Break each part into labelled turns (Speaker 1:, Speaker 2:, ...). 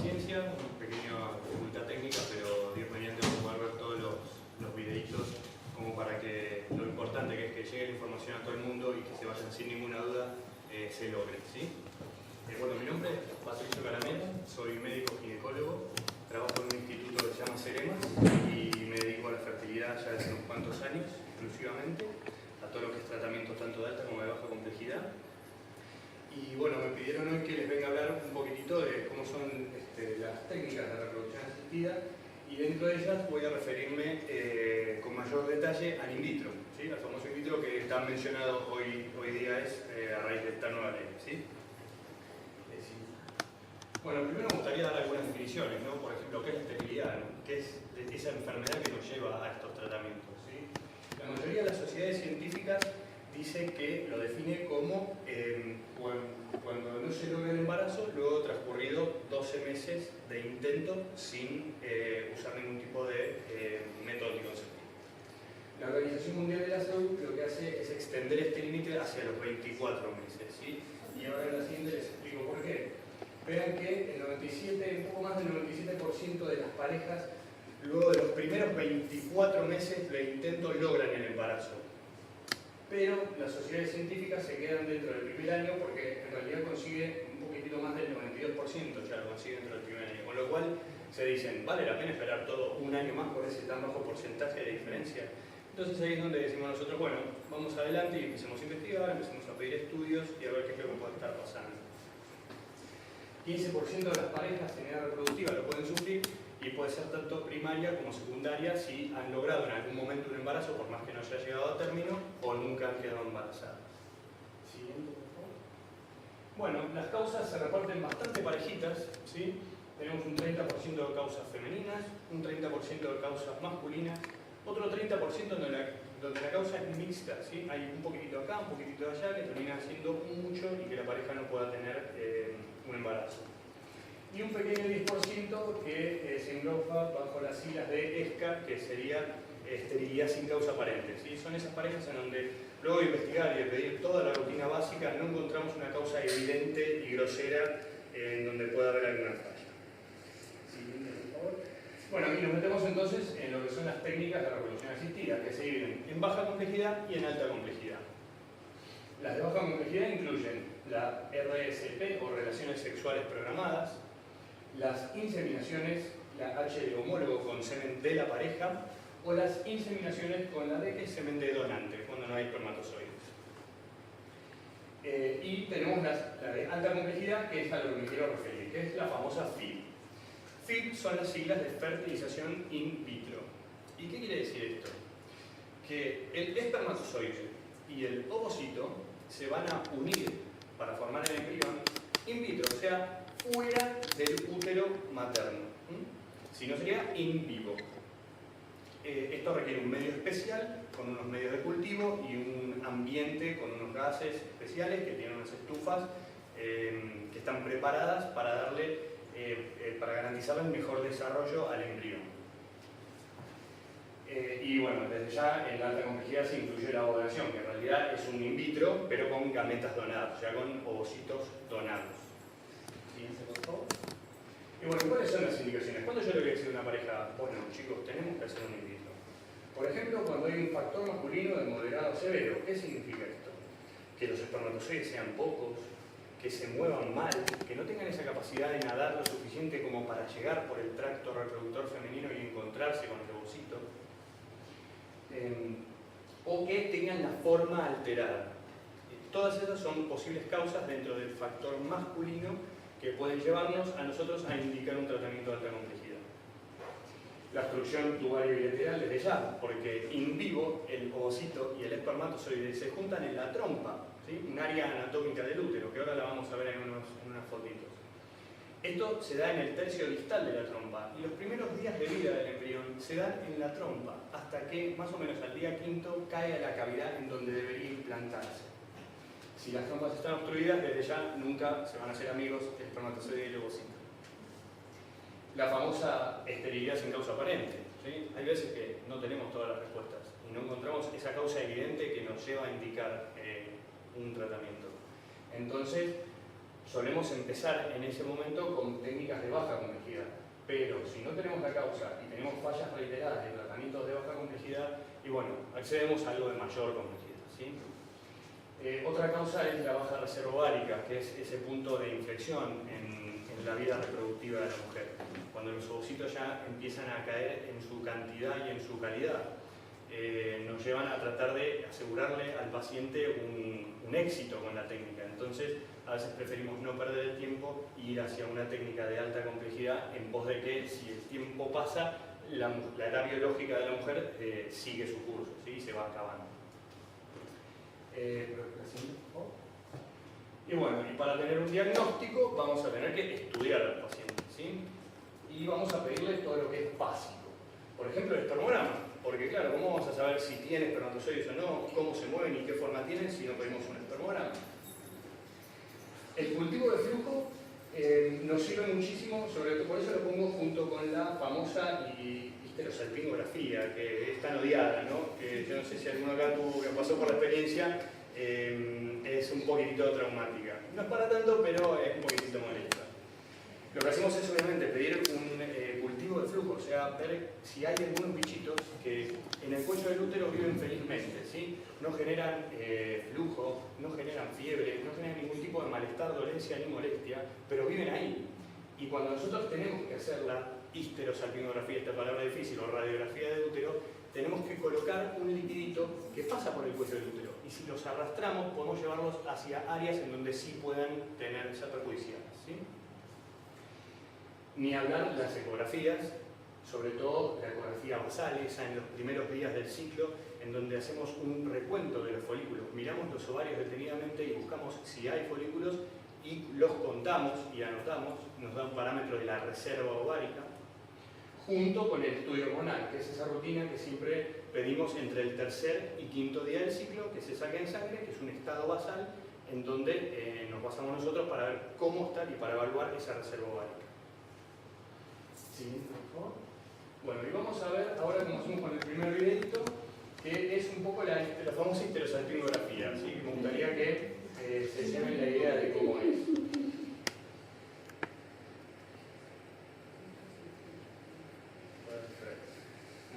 Speaker 1: paciencia, una pequeña dificultad técnica, pero Dios mediante vamos a poder ver todos los videitos como para que lo importante que es que llegue la información a todo el mundo y que se vayan sin ninguna duda se logre, ¿sí? Bueno, mi nombre es Patricio Caramela, soy médico ginecólogo, trabajo en un instituto que se llama Ceremas y me dedico a la fertilidad ya desde unos cuantos años exclusivamente, a todo lo que es tratamiento tanto de alta como de baja complejidad. Y bueno, me pidieron hoy que les venga a hablar un poquitito de cómo son las técnicas de reproducción asistida y dentro de ellas voy a referirme con mayor detalle al in vitro, ¿sí? Al famoso in vitro que tan mencionado hoy día es a raíz de esta nueva ley, ¿sí? Bueno, primero me gustaría dar algunas definiciones, ¿no? Por ejemplo, ¿qué es la esterilidad? ¿No? ¿Qué es esa enfermedad que nos lleva a estos tratamientos? ¿Sí? La mayoría de las sociedades científicas dice que lo define como cuando no se logra el embarazo, luego transcurrido 12 meses de intento sin usar ningún tipo de método anticonceptivo. La Organización Mundial de la Salud lo que hace es extender este límite hacia los 24 meses, ¿sí? Y ahora en la siguiente les explico por qué. Vean que un poco más del 97% de las parejas, luego de los primeros 24 meses de intento, logran el embarazo. Pero las sociedades científicas se quedan dentro del primer año porque en realidad consigue un poquitito más del 92%, ya lo consigue dentro del primer año. Con lo cual se dicen, ¿vale la pena esperar todo un año más por ese tan bajo porcentaje de diferencia? Entonces ahí es donde decimos nosotros, bueno, vamos adelante y empecemos a investigar, empecemos a pedir estudios y a ver qué es lo que puede estar pasando. 15% de las parejas en edad reproductiva lo pueden sufrir y puede ser tanto primaria como secundaria si han logrado en algún momento un embarazo, por más que no haya llegado a término, o nunca han quedado embarazadas. Siguiente, por favor. Bueno, las causas se reparten bastante parejitas, ¿sí? Tenemos un 30% de causas femeninas, un 30% de causas masculinas, otro 30% donde la causa es mixta, ¿sí? Hay un poquitito acá, un poquitito allá, que termina siendo mucho y que la pareja no pueda tener un embarazo. Y un pequeño 10% que se engloba bajo las siglas de ESCA, que sería esterilidad sin causa aparente, ¿sí? Son esas parejas en donde luego de investigar y de pedir toda la rutina básica no encontramos una causa evidente y grosera en donde pueda haber alguna falla. Siguiente, por favor. Bueno, aquí nos metemos entonces en lo que son las técnicas de reproducción asistida, que se dividen en baja complejidad y en alta complejidad. Las de baja complejidad incluyen la RSP o relaciones sexuales programadas, las inseminaciones, la H de homólogo con semen de la pareja, o las inseminaciones con la D, que es semen de donante, cuando no hay espermatozoides. Y tenemos la de alta complejidad, que es a lo que me quiero referir, que es la famosa FIV. FIV son las siglas de fertilización in vitro. ¿Y qué quiere decir esto? Que el espermatozoide y el ovocito se van a unir para formar el embrión in vitro, o sea, fuera del útero materno. Si no sería in vivo. Esto requiere un medio especial, con unos medios de cultivo y un ambiente con unos gases especiales que tienen unas estufas que están preparadas para darle para garantizar el mejor desarrollo al embrión. Y bueno, desde ya en la alta complejidad se incluye la ovoración, que en realidad es un in vitro, pero con gametas donados, o sea, con ovocitos donados. Siguiente, por favor. Y bueno, ¿cuáles son las indicaciones? ¿Cuándo yo le voy a decir a una pareja, bueno, chicos, tenemos que hacer un in vitro? Por ejemplo, cuando hay un factor masculino de moderado a severo. ¿Qué significa esto? Que los espermatozoides sean pocos, que se muevan mal, que no tengan esa capacidad de nadar lo suficiente como para llegar por el tracto reproductor femenino y encontrarse con el ovocito, o que tengan la forma alterada. Todas esas son posibles causas dentro del factor masculino que pueden llevarnos a nosotros a indicar un tratamiento de alta complejidad. La obstrucción tubaria bilateral desde ya, porque in vivo el ovocito y el espermatozoide se juntan en la trompa, ¿sí? Un área anatómica del útero, que ahora la vamos a ver en unas fotitos. Esto se da en el tercio distal de la trompa y los primeros días de vida del embrión se dan en la trompa hasta que más o menos al día quinto cae a la cavidad en donde debería implantarse. Si las trompas están obstruidas, desde ya nunca se van a hacer amigos el espermatozoide y el ovocito. La famosa esterilidad sin causa aparente, ¿sí? Hay veces que no tenemos todas las respuestas y no encontramos esa causa evidente que nos lleva a indicar un tratamiento. Entonces, solemos empezar en ese momento con técnicas de baja complejidad. Pero si no tenemos la causa y tenemos fallas reiteradas de tratamientos de baja complejidad, y bueno, accedemos a algo de mayor complejidad, ¿sí? Otra causa es la baja reserva ovárica, que es ese punto de inflexión en la vida reproductiva de la mujer, cuando los ovocitos ya empiezan a caer en su cantidad y en su calidad. Nos llevan a tratar de asegurarle al paciente un éxito con la técnica. Entonces, a veces preferimos no perder el tiempo e ir hacia una técnica de alta complejidad en pos de que, si el tiempo pasa, la edad biológica de la mujer sigue su curso, ¿sí? Y se va acabando. Y bueno, y para tener un diagnóstico vamos a tener que estudiar al paciente, ¿sí? Y vamos a pedirle todo lo que es básico. Por ejemplo, el espermograma. Porque claro, ¿cómo vamos a saber si tiene espermatozoides o no? ¿Cómo se mueven y qué forma tienen si no pedimos un espermograma? El cultivo de flujo nos sirve muchísimo, sobre todo por eso lo pongo junto con la famosa histerosalpingografía, que es tan odiada, ¿no? Que yo no sé si alguno acá que pasó por la experiencia, es un poquitito traumática. No es para tanto, pero es un poquitito molesta. Lo que hacemos es obviamente pedir un cultivo de flujo, o sea, ver si hay algunos bichitos que en el cuello del útero viven felizmente, ¿sí? No generan flujo, no generan fiebre, no generan ningún tipo de malestar, dolencia ni molestia, pero viven ahí. Y cuando nosotros tenemos que hacer la histerosalpingografía, esta palabra difícil, o radiografía de útero, tenemos que colocar un liquidito que pasa por el cuello del útero. Y si los arrastramos, podemos llevarlos hacia áreas en donde sí puedan ser perjudiciales, ¿sí? Ni hablar de las ecografías, sobre todo la ecografía basal, esa en los primeros días del ciclo, en donde hacemos un recuento de los folículos. Miramos los ovarios detenidamente y buscamos si hay folículos y los contamos y anotamos, nos da un parámetro de la reserva ovárica, junto con el estudio hormonal, que es esa rutina que siempre pedimos entre el tercer y quinto día del ciclo, que se saque en sangre, que es un estado basal, en donde nos basamos nosotros para ver cómo está y para evaluar esa reserva ovárica. Siguiente, por favor. Bueno, y vamos a ver ahora cómo hacemos con el primer videito, que es un poco la famosa histerosalpingografía, ¿sí? Me gustaría que se lleven la idea de cómo es. Perfecto.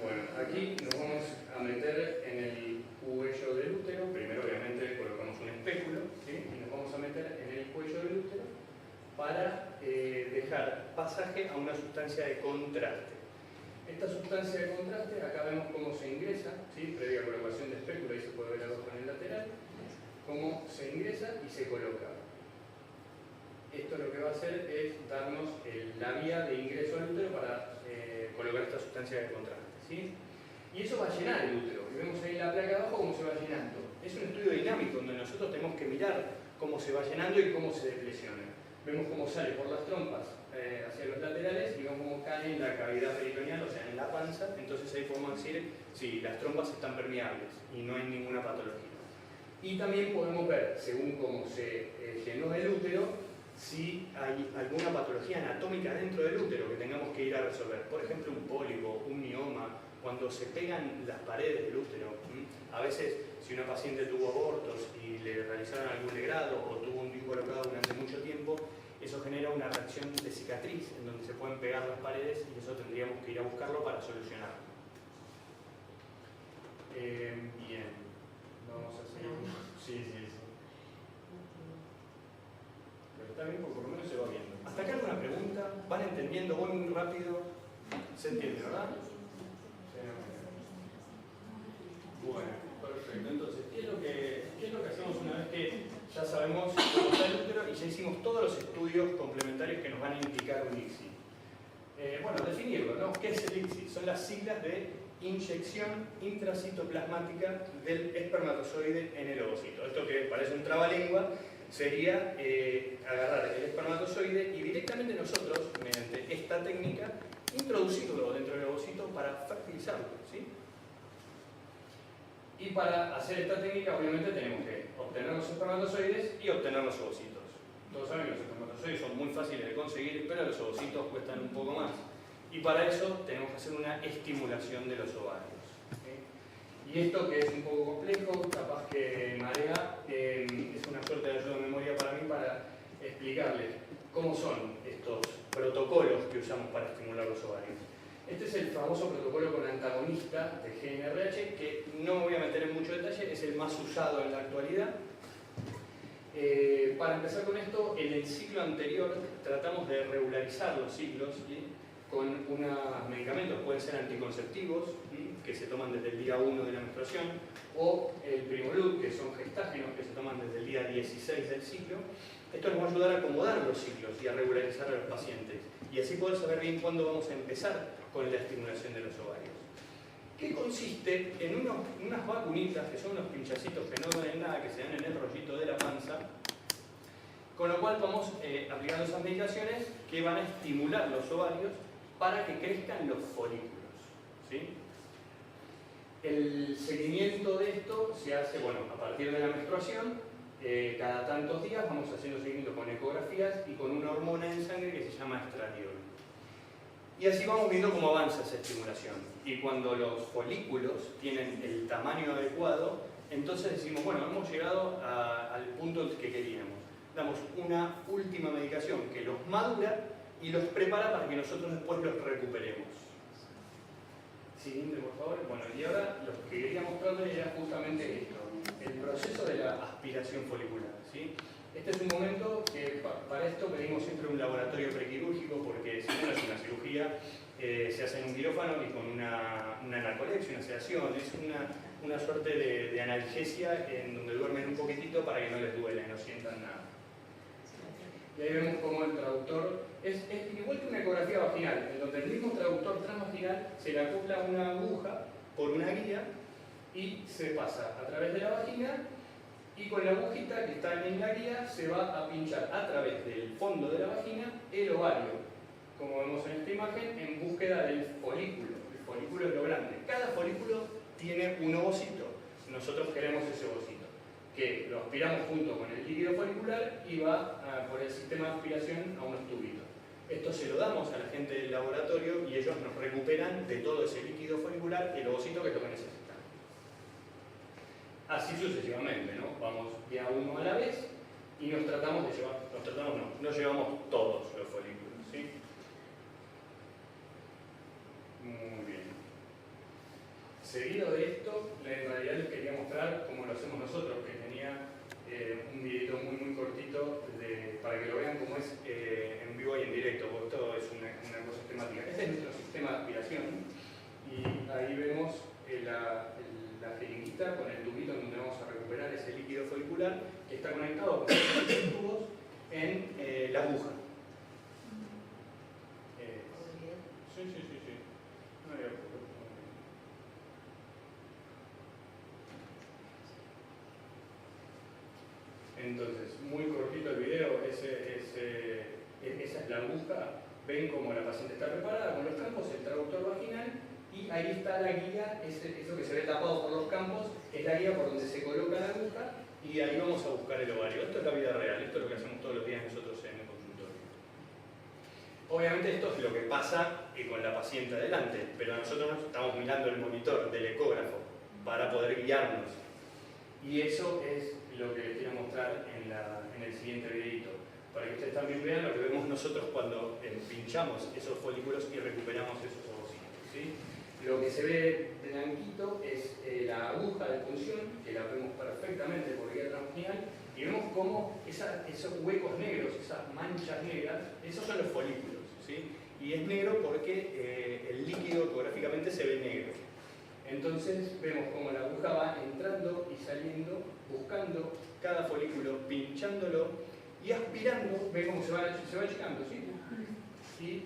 Speaker 1: Bueno, aquí nos vamos a meter en el cuello del útero. Primero, obviamente, colocamos un espéculo, ¿sí? Y nos vamos a meter en el cuello del útero para dejar pasaje a una sustancia de contraste. Esta sustancia de contraste, acá vemos cómo se ingresa, ¿sí? Previa colocación de espéculo, ahí se puede ver abajo en el lateral, cómo se ingresa y se coloca. Esto lo que va a hacer es darnos la vía de ingreso al útero para colocar esta sustancia de contraste, ¿sí? Y eso va a llenar el útero, y vemos ahí la placa abajo cómo se va llenando. Es un estudio dinámico donde nosotros tenemos que mirar cómo se va llenando y cómo se depresiona. Vemos cómo sale por las trompas hacia los laterales y vemos cómo cae en la cavidad peritoneal, o sea, en la panza. Entonces ahí podemos decir si las trompas están permeables y no hay ninguna patología. Y también podemos ver, según cómo se llenó el útero, si hay alguna patología anatómica dentro del útero que tengamos que ir a resolver. Por ejemplo, un pólipo, un mioma, cuando se pegan las paredes del útero. A veces, si una paciente tuvo abortos y le realizaron algún legrado o tuvo un DIU colocado durante mucho tiempo, eso genera una reacción de cicatriz en donde se pueden pegar las paredes y eso tendríamos que ir a buscarlo para solucionarlo. Bien, vamos a seguir. Sí. Pero está bien porque por lo menos se va viendo. ¿Hasta acá alguna pregunta? ¿Van entendiendo? ¿Voy muy rápido? ¿Se entiende, verdad? Bueno, perfecto. Entonces, ¿qué es lo que hacemos una vez que ya sabemos cómo está el útero y ya hicimos todos los estudios complementarios que nos van a indicar un ICSI? Bueno, definirlo, ¿no? ¿Qué es el ICSI? Son las siglas de inyección intracitoplasmática del espermatozoide en el ovocito. Esto que parece un trabalengua sería agarrar el espermatozoide y directamente nosotros, mediante esta técnica, introducirlo dentro del ovocito para fertilizarlo, ¿sí? Y para hacer esta técnica, obviamente, tenemos que obtener los espermatozoides y obtener los ovocitos. Todos saben que los espermatozoides son muy fáciles de conseguir, pero los ovocitos cuestan un poco más. Y para eso tenemos que hacer una estimulación de los ovarios, ¿sí? Y esto, que es un poco complejo, capaz que marea, es una suerte de ayuda de memoria para mí para explicarles cómo son estos protocolos que usamos para estimular los ovarios. Este es el famoso protocolo con antagonista de GnRH, que no me voy a meter en mucho detalle, es el más usado en la actualidad. Para empezar con esto, en el ciclo anterior tratamos de regularizar los ciclos, ¿sí?, con unos medicamentos, pueden ser anticonceptivos, ¿sí?, que se toman desde el día 1 de la menstruación, o el Primolud, que son gestágenos que se toman desde el día 16 del ciclo. Esto nos va a ayudar a acomodar los ciclos y a regularizar a los pacientes, y así poder saber bien cuándo vamos a empezar con la estimulación de los ovarios. ¿Qué consiste en unas vacunitas, que son unos pinchacitos que no duelen nada, que se dan en el rollito de la panza, con lo cual vamos aplicando esas medicaciones que van a estimular los ovarios para que crezcan los folículos, ¿sí? El seguimiento de esto se hace, bueno, a partir de la menstruación, cada tantos días vamos haciendo seguimiento con ecografías y con una hormona en sangre que se llama estradiol. Y así vamos viendo cómo avanza esa estimulación. Y cuando los folículos tienen el tamaño adecuado, entonces decimos, bueno, hemos llegado al punto que queríamos. Damos una última medicación que los madura y los prepara para que nosotros después los recuperemos. Siguiente, por favor. Bueno, y ahora lo que quería mostrarles era justamente esto, el proceso de la aspiración folicular, ¿sí? Este es un momento que para esto pedimos siempre un laboratorio prequirúrgico, porque si no es una cirugía, se hace en un quirófano y con una narcolepsia, una sedación, es una suerte de analgesia en donde duermen un poquitito para que no les duela y no sientan nada. Y ahí vemos cómo el traductor es igual que una ecografía vaginal, en donde el mismo traductor transvaginal se le acopla una aguja por una guía y se pasa a través de la vagina, y con la agujita que está en la guía se va a pinchar a través del fondo de la vagina el ovario, como vemos en esta imagen, en búsqueda del folículo. El folículo es lo grande. Cada folículo tiene un ovocito. Nosotros queremos ese ovocito, que lo aspiramos junto con el líquido folicular y va por el sistema de aspiración a unos tubitos. Esto se lo damos a la gente del laboratorio y ellos nos recuperan de todo ese líquido folicular el ovocito que es lo que necesitamos. Así sucesivamente, ¿no? Vamos de a uno a la vez y nos llevamos todos los folículos, ¿sí? Muy bien. Seguido de esto, en realidad les quería mostrar cómo lo hacemos nosotros, que tenía un videito muy cortito para que lo vean cómo es en vivo y en directo, porque todo es una cosa esquemática. Este es nuestro sistema de aspiración y ahí vemos la jeringuita con el tubito en donde vamos a recuperar ese líquido folicular que está conectado con los tubos en la aguja. Sí. Entonces, muy cortito el video, esa es la aguja. Ven cómo la paciente está preparada con los campos, el traductor vaginal, y ahí está la guía, eso que se ve tapado por los campos, es la guía por donde se coloca la aguja, y ahí vamos a buscar el ovario. Esto es la vida real, esto es lo que hacemos todos los días nosotros en el consultorio. Obviamente esto es lo que pasa con la paciente adelante, pero nosotros estamos mirando el monitor del ecógrafo para poder guiarnos. Y eso es lo que les quiero mostrar en el siguiente videito, para que ustedes también vean lo que vemos nosotros cuando pinchamos esos folículos y recuperamos esos ovocitos, ¿sí? Lo que se ve blanquito es la aguja de punción, que la vemos perfectamente por guía transvaginal, y vemos cómo esos huecos negros, esas manchas negras, esos son los folículos, ¿sí? Y es negro porque el líquido ecográficamente se ve negro. Entonces vemos cómo la aguja va entrando y saliendo, buscando cada folículo, pinchándolo y aspirando. Ven cómo se va achicando, ¿sí? Y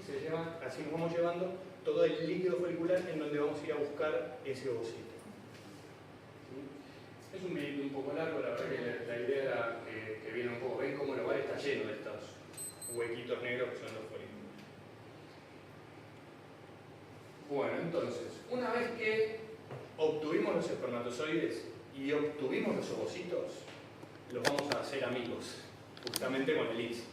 Speaker 1: así nos vamos llevando todo el líquido folicular en donde vamos a ir a buscar ese ovocito. ¿Sí? Es un video un poco largo, la verdad que la idea era que viene un poco. Ven cómo el ovario está lleno de estos huequitos negros que son los folículos. Bueno, entonces, una vez que obtuvimos los espermatozoides y obtuvimos los ovocitos, los vamos a hacer amigos, justamente con el ICSI.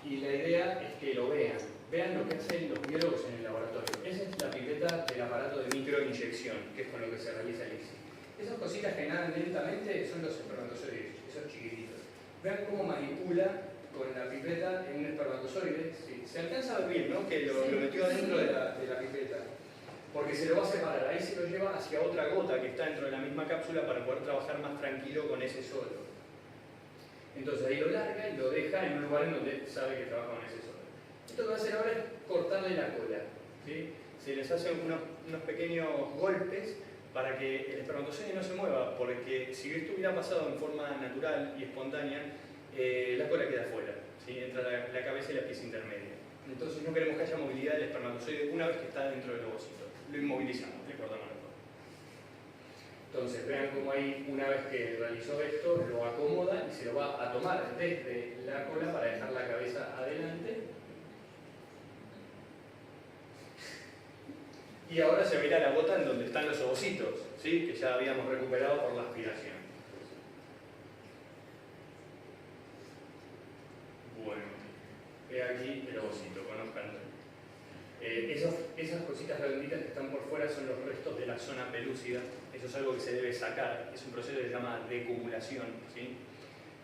Speaker 1: Y la idea es que lo vean lo que hacen los biólogos en el laboratorio. Esa es la pipeta del aparato de microinyección, que es con lo que se realiza el ICSI. Esas cositas que nadan lentamente son los espermatozoides, esos chiquititos. Vean cómo manipula con la pipeta en un espermatozoide. Sí, se alcanza a ver bien, ¿no? Que lo metió adentro de la pipeta. Porque se lo va a separar, ahí se lo lleva hacia otra gota que está dentro de la misma cápsula para poder trabajar más tranquilo con ese solo. Entonces ahí lo larga y lo deja en un lugar en donde sabe que trabaja con ese solo. Esto que va a hacer ahora es cortarle la cola. ¿Sí? Se les hace unos pequeños golpes para que el espermatozoide no se mueva, porque si esto hubiera pasado en forma natural y espontánea, la cola queda afuera, ¿sí? Entra la cabeza y la pieza intermedia. Entonces no queremos que haya movilidad del espermatozoide una vez que está dentro del ovocito. Lo inmovilizamos, le cortamos la cola. Entonces vean cómo ahí, una vez que realizó esto, lo acomoda y se lo va a tomar desde la cola para dejar la cabeza adelante. Y ahora se mira la gota en donde están los ovocitos, ¿sí? Que ya habíamos recuperado por la aspiración. Bueno, ve aquí el ovocito, conozcanlo. Esas cositas redonditas que están por fuera son los restos de la zona pelúcida. Eso es algo que se debe sacar. Es un proceso que se llama decumulación, ¿sí?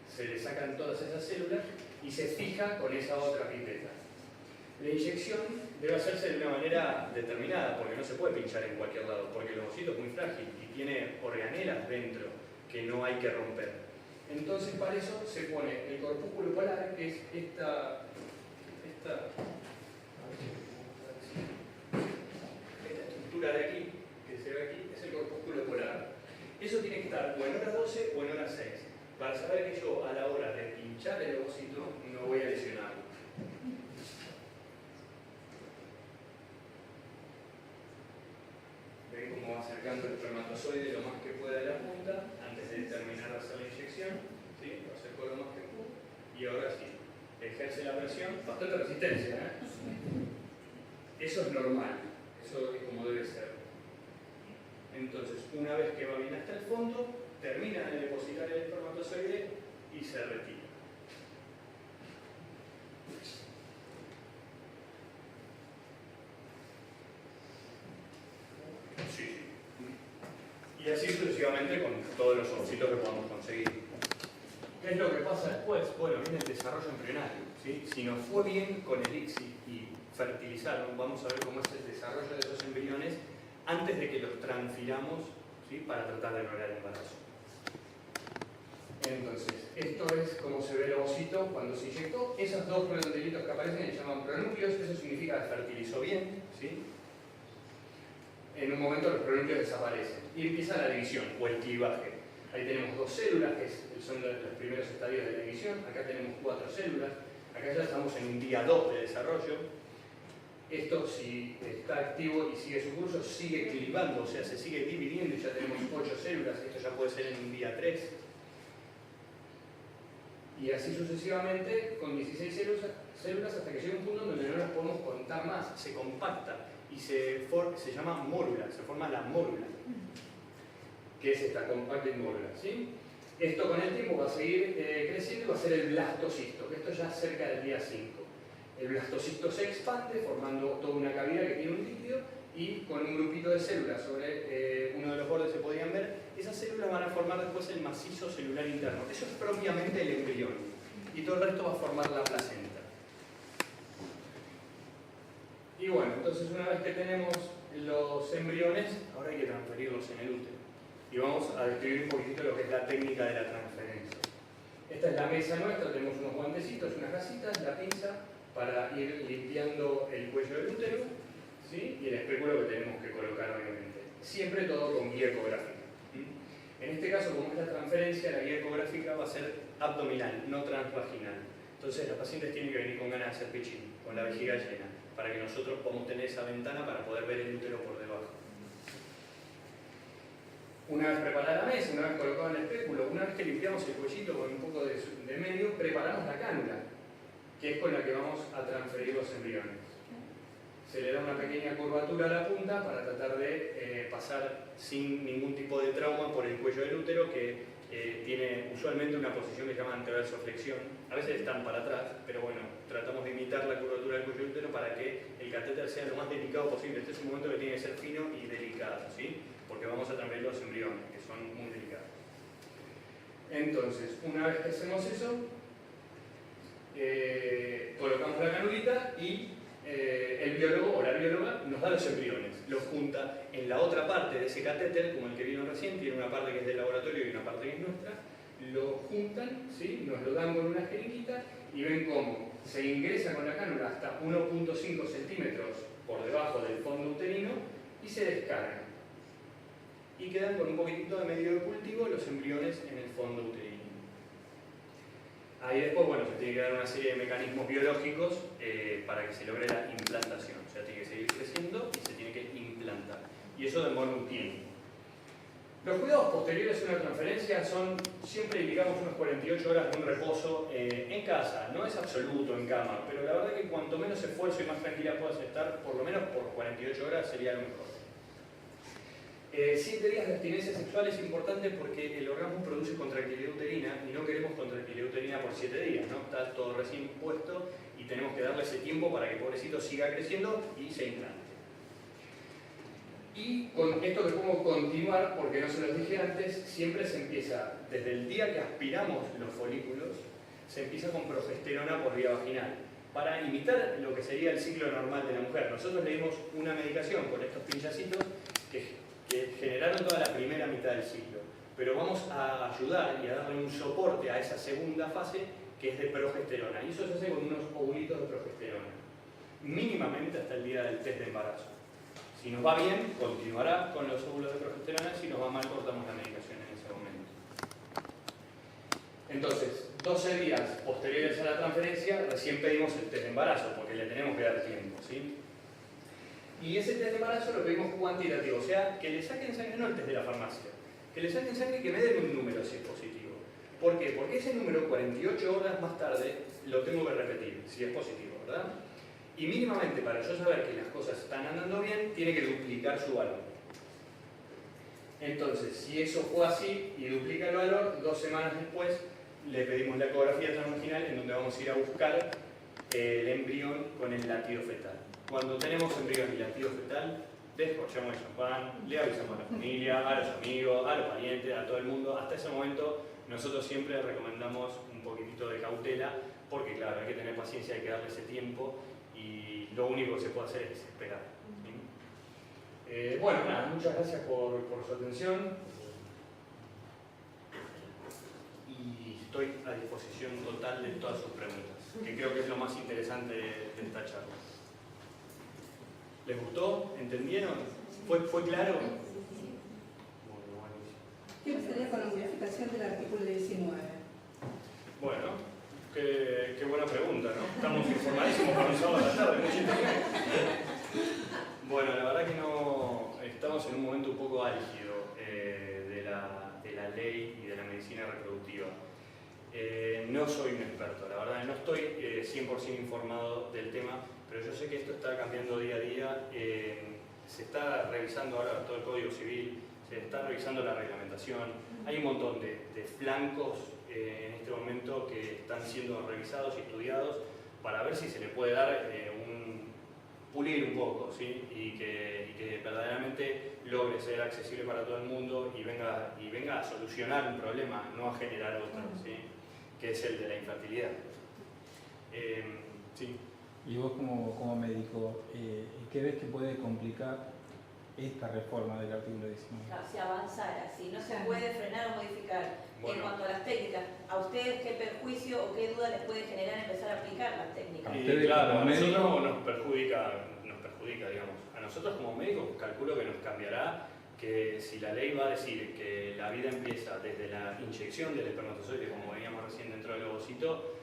Speaker 1: Se le sacan todas esas células y se fija con esa otra pipeta. La inyección debe hacerse de una manera determinada, porque no se puede pinchar en cualquier lado, porque el ovocito es muy frágil y tiene organelas dentro que no hay que romper. Entonces para eso se pone el corpúsculo polar, que es esta estructura de aquí, que se ve aquí, es el corpúsculo polar. Eso tiene que estar o en hora 12 o en hora 6, para saber que yo a la hora de pinchar el ovocito no voy a lesionarlo. Ven cómo va acercando el espermatozoide lo más que pueda de la punta antes de terminar de hacer la inyección, ¿sí? Lo acercó lo más que pudo y ahora sí, ejerce la presión, bastante resistencia, ¿eh? Eso es normal, eso es como debe ser. Entonces, una vez que va bien hasta el fondo, termina de depositar el espermatozoide y se retira. Sí. Y así sucesivamente con todos los ovocitos que podamos conseguir. ¿Qué es lo que pasa después? Bueno, viene el desarrollo embrionario, ¿sí? Si nos fue bien con el ICSI y fertilizaron, vamos a ver cómo es el desarrollo de esos embriones antes de que los transfiramos, ¿sí? Para tratar de lograr el embarazo. Entonces, esto es como se ve el ovocito cuando se inyectó. Esos dos redondelitos que aparecen se llaman pronúcleos, eso significa que fertilizó bien, ¿sí? En un momento los pronúcleos desaparecen y empieza la división o el clivaje. Ahí tenemos dos células, que son los primeros estadios de la división. Acá tenemos 4 células. Acá ya estamos en un día 2 de desarrollo. Esto, si está activo y sigue su curso, sigue clivando, o sea, se sigue dividiendo y ya tenemos 8 células. Esto ya puede ser en un día 3. Y así sucesivamente, con 16 células hasta que llega un punto donde no las podemos contar más. Se compacta y se llama mórula, se forma la mórula, que es esta compacted mórula, ¿sí? Esto con el tiempo va a seguir creciendo y va a ser el blastocisto, que esto ya es cerca del día 5. El blastocisto se expande formando toda una cavidad que tiene un líquido y con un grupito de células sobre uno de los bordes se podían ver, esas células van a formar después el macizo celular interno. Eso es propiamente el embrión y todo el resto va a formar la placenta. Y bueno, entonces una vez que tenemos los embriones, ahora hay que transferirlos en el útero. Y vamos a describir un poquitito lo que es la técnica de la transferencia. Esta es la mesa nuestra, tenemos unos guantecitos, unas gasitas, la pinza para ir limpiando el cuello del útero, ¿sí? Y el espéculo que tenemos que colocar obviamente. Siempre todo con guía ecográfica. En este caso, como es la transferencia, la guía ecográfica va a ser abdominal, no transvaginal. Entonces las pacientes tienen que venir con ganas de hacer pichín, con la vejiga llena, para que nosotros podamos tener esa ventana para poder ver el útero por debajo. Una vez preparada la mesa, una vez colocado el espéculo, una vez que limpiamos el cuellito con un poco de medio, preparamos la cánula, que es con la que vamos a transferir los embriones. Se le da una pequeña curvatura a la punta para tratar de pasar sin ningún tipo de trauma por el cuello del útero, que tiene usualmente una posición que se llama anteversoflexión. A veces están para atrás, pero bueno, tratamos de imitar la curvatura del cuello del útero para que el catéter sea lo más delicado posible. Este es un momento que tiene que ser fino y delicado, ¿sí? Porque vamos a transferir los embriones, que son muy delicados. Entonces, una vez que hacemos eso, colocamos la canulita y el biólogo o la bióloga nos da los embriones, los junta en la otra parte de ese catéter, como el que vino recién, tiene una parte que es del laboratorio y una parte que es nuestra, lo juntan, ¿sí? Nos lo dan con una jeringuita y ven cómo se ingresa con la cánula hasta 1.5 centímetros por debajo del fondo uterino y se descargan. Y quedan con un poquitito de medio de cultivo los embriones en el fondo uterino. Ahí después, bueno, se tiene que dar una serie de mecanismos biológicos para que se logre la implantación. O sea, tiene que seguir creciendo y se tiene que implantar. Y eso demora un tiempo. Los cuidados posteriores a una transferencia son, siempre indicamos unas 48 horas de un reposo en casa. No es absoluto en cama, pero la verdad que cuanto menos esfuerzo y más tranquila puedas estar, por lo menos por 48 horas sería lo mejor. 7 días de abstinencia sexual es importante porque el orgasmo produce contractilidad uterina y no queremos contractilidad uterina por 7 días, ¿no? Está todo recién puesto y tenemos que darle ese tiempo para que el pobrecito siga creciendo y se implante. Y con esto que podemos continuar, porque no se los dije antes, siempre se empieza, desde el día que aspiramos los folículos, se empieza con progesterona por vía vaginal, para imitar lo que sería el ciclo normal de la mujer. Nosotros le dimos una medicación con estos pinchacitos que generaron toda la primera mitad del ciclo, pero vamos a ayudar y a darle un soporte a esa segunda fase que es de progesterona, y eso se hace con unos ovulitos de progesterona, mínimamente hasta el día del test de embarazo. Si nos va bien, continuará con los óvulos de progesterona, si nos va mal, cortamos la medicación en ese momento. Entonces, 12 días posteriores a la transferencia, recién pedimos el test de embarazo, porque le tenemos que dar tiempo, ¿sí? Y ese test de embarazo lo pedimos cuantitativo, o sea, que le saquen sangre, no el test de la farmacia, que le saquen sangre y que me den un número si es positivo. ¿Por qué? Porque ese número 48 horas más tarde lo tengo que repetir, si es positivo, ¿verdad? Y mínimamente para yo saber que las cosas están andando bien, tiene que duplicar su valor. Entonces, si eso fue así y duplica el valor, 2 semanas después le pedimos la ecografía transvaginal en donde vamos a ir a buscar el embrión con el latido fetal. Cuando tenemos embrión y latido fetal, descorchamos el champán, le avisamos a la familia, a los amigos, a los parientes, a todo el mundo. Hasta ese momento nosotros siempre recomendamos un poquitito de cautela, porque claro, hay que tener paciencia, hay que darle ese tiempo y lo único que se puede hacer es esperar. ¿Sí? Bueno, nada, muchas gracias por su atención y estoy a disposición total de todas sus preguntas, que creo que es lo más interesante de esta charla. ¿Les gustó? ¿Entendieron? ¿Fue claro?
Speaker 2: ¿Qué pasaría con la modificación del artículo 19?
Speaker 1: Bueno, qué buena pregunta, ¿no? Estamos informadísimos para un sábado de la tarde, mucho internet. Bueno, la verdad que no, estamos en un momento un poco álgido de la ley y de la medicina reproductiva. No soy un experto, la verdad, no estoy 100% informado del tema, pero yo sé que esto está cambiando día a día. Se está revisando ahora todo el Código Civil, se está revisando la reglamentación. Hay un montón de flancos en este momento que están siendo revisados y estudiados para ver si se le puede dar pulir un poco, ¿sí? y que verdaderamente logre ser accesible para todo el mundo y venga a solucionar un problema, no a generar otro, ¿sí? Que es el de la infertilidad. Sí.
Speaker 3: Y vos como médico, ¿qué ves que puede complicar esta reforma del artículo 19?
Speaker 4: Claro, si avanzara, si no se puede frenar o modificar.
Speaker 1: Bueno.
Speaker 4: En cuanto a las técnicas, ¿a ustedes qué perjuicio o qué duda les puede generar empezar a aplicar las técnicas?
Speaker 1: Y claro, a nosotros nos perjudica, digamos. A nosotros como médicos calculo que nos cambiará que si la ley va a decir que la vida empieza desde la inyección del espermatozoide, como veíamos recién dentro del ovocito,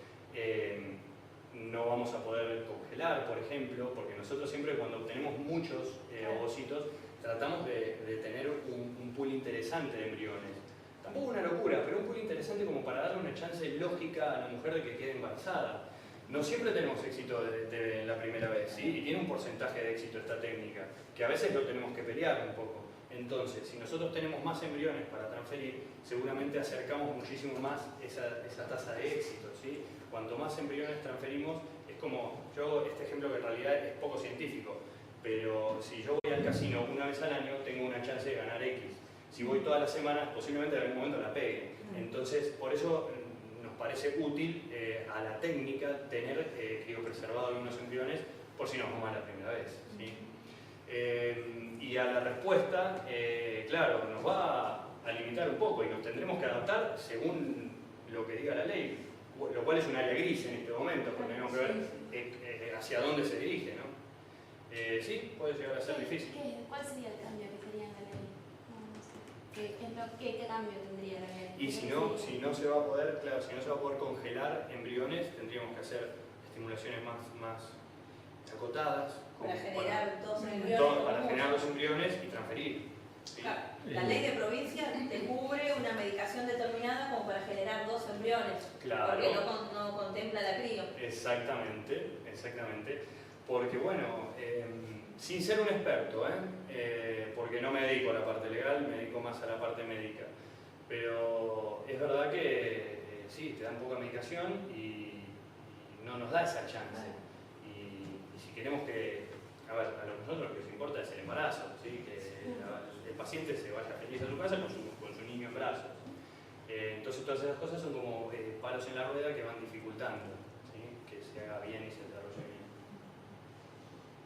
Speaker 1: no vamos a poder congelar, por ejemplo, porque nosotros siempre cuando obtenemos muchos ovocitos tratamos de tener un pool interesante de embriones. Tampoco una locura, pero un pool interesante como para darle una chance lógica a la mujer de que quede embarazada. No siempre tenemos éxito de la primera vez, ¿sí? Y tiene un porcentaje de éxito esta técnica, que a veces lo tenemos que pelear un poco. Entonces, si nosotros tenemos más embriones para transferir, seguramente acercamos muchísimo más esa tasa de éxito, ¿sí? Cuanto más embriones transferimos, es como, yo hago este ejemplo que en realidad es poco científico, pero si yo voy al casino una vez al año, tengo una chance de ganar X. Si voy todas las semanas, posiblemente en algún momento la pegue. Entonces, por eso nos parece útil a la técnica tener criopreservado algunos embriones por si nos vamos a la primera vez, ¿sí? Y a la respuesta, claro, nos va a limitar un poco y nos tendremos que adaptar según lo que diga la ley, lo cual es un área gris en este momento, porque tenemos que ver hacia dónde se dirige, ¿no? Sí, puede llegar a ser difícil.
Speaker 5: ¿Cuál sería el cambio que sería en la ley? ¿Qué cambio tendría la ley?
Speaker 1: Y si no se va a poder, claro, si no se va a poder congelar embriones, tendríamos que hacer estimulaciones más acotadas.
Speaker 4: Para generar dos embriones.
Speaker 1: Para generar los embriones y transferir. ¿Sí?
Speaker 4: Claro, la ley de provincia te cubre una medicación determinada como para generar dos embriones.
Speaker 1: Claro.
Speaker 4: Porque no contempla la crío.
Speaker 1: Exactamente, exactamente. Porque bueno, sin ser un experto, porque no me dedico a la parte legal, me dedico más a la parte médica. Pero es verdad que sí, te dan poca medicación y no nos da esa chance. Y si queremos que, a ver, a nosotros lo que nos importa es el embarazo, ¿sí? Que el paciente se vaya feliz a su casa con su niño en brazos. Entonces todas esas cosas son como palos en la rueda que van dificultando, ¿sí? Que se haga bien y se desarrolle bien.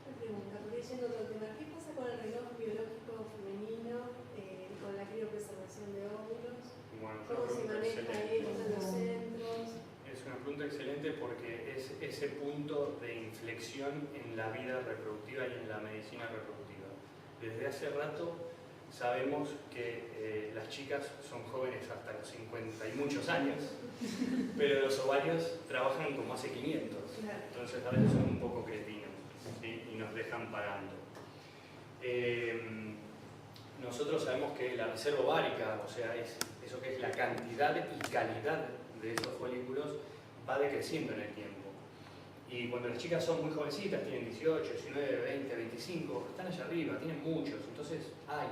Speaker 6: Una pregunta, porque yendo a otro tema, ¿qué pasa con el reloj biológico femenino y con la criopreservación de óvulos?
Speaker 1: Bueno,
Speaker 6: ¿Cómo se maneja eso en los centros?
Speaker 1: Es una pregunta excelente porque es ese punto de inflexión en la vida reproductiva y en la medicina reproductiva. Desde hace rato sabemos que las chicas son jóvenes hasta los 50 y muchos años, pero los ovarios trabajan como hace 500. Entonces a veces son un poco cretinos, ¿sí? Y nos dejan pagando. Nosotros sabemos que la reserva ovárica, o sea, eso que es la cantidad y calidad de esos folículos, va decreciendo en el tiempo. Y cuando las chicas son muy jovencitas, tienen 18, 19, 20, 25, están allá arriba, tienen muchos, entonces hay.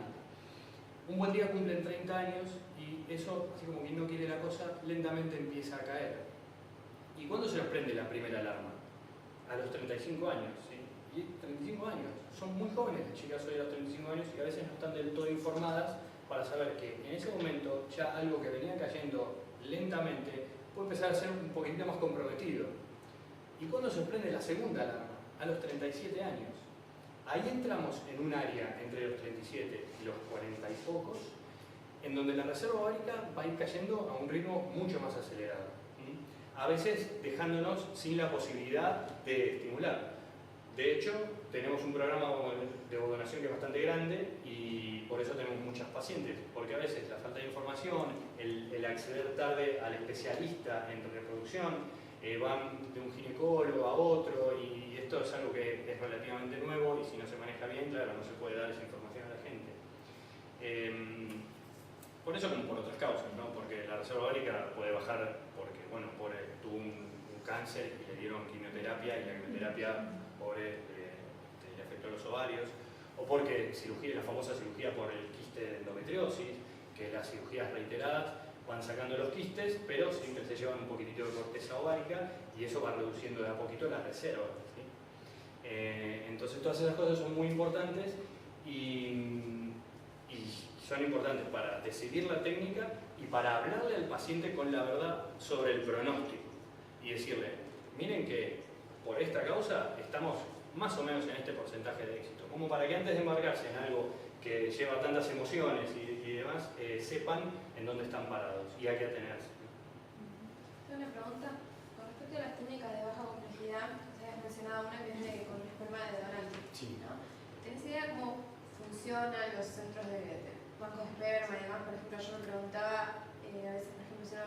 Speaker 1: Un buen día cumplen 30 años y eso, así como quien no quiere la cosa, lentamente empieza a caer. ¿Y cuándo se nos prende la primera alarma? A los 35 años, ¿sí? Y 35 años, son muy jóvenes las chicas hoy a los 35 años y a veces no están del todo informadas para saber que en ese momento ya algo que venía cayendo lentamente puede empezar a ser un poquitito más comprometido. ¿Y cuándo se prende la segunda alarma? A los 37 años. Ahí entramos en un área entre los 37 y los 40 y pocos, en donde la reserva ovárica va a ir cayendo a un ritmo mucho más acelerado. A veces dejándonos sin la posibilidad de estimular. De hecho, tenemos un programa de ovodonación que es bastante grande y por eso tenemos muchas pacientes, porque a veces la falta de información, el acceder tarde al especialista en reproducción, van de un ginecólogo a otro y esto es algo que es relativamente nuevo y si no se maneja bien, claro, no se puede dar esa información a la gente. Por eso como por otras causas, ¿no? Porque la reserva ovárica puede bajar porque, bueno, tuvo un cáncer y le dieron quimioterapia y la quimioterapia, pobre, le afectó los ovarios, o porque la famosa cirugía por el quiste de endometriosis, que las cirugías reiteradas van sacando los quistes, pero siempre se llevan un poquitito de corteza ovárica y eso va reduciendo de a poquito la reserva, ¿sí? Entonces todas esas cosas son muy importantes y son importantes para decidir la técnica y para hablarle al paciente con la verdad sobre el pronóstico y decirle, miren que por esta causa estamos más o menos en este porcentaje de éxito, como para que antes de embarcarse en algo que lleva tantas emociones y demás, sepan en dónde están parados y a qué atenerse.
Speaker 5: Tengo una pregunta con respecto a las técnicas de baja complejidad. Ustedes han mencionado una que viene con esperma de donante.
Speaker 1: Sí.
Speaker 5: ¿No? ¿Tenés idea cómo funcionan los centros de bancos de esperma y demás? Por ejemplo, yo me preguntaba, a veces, por ejemplo, si uno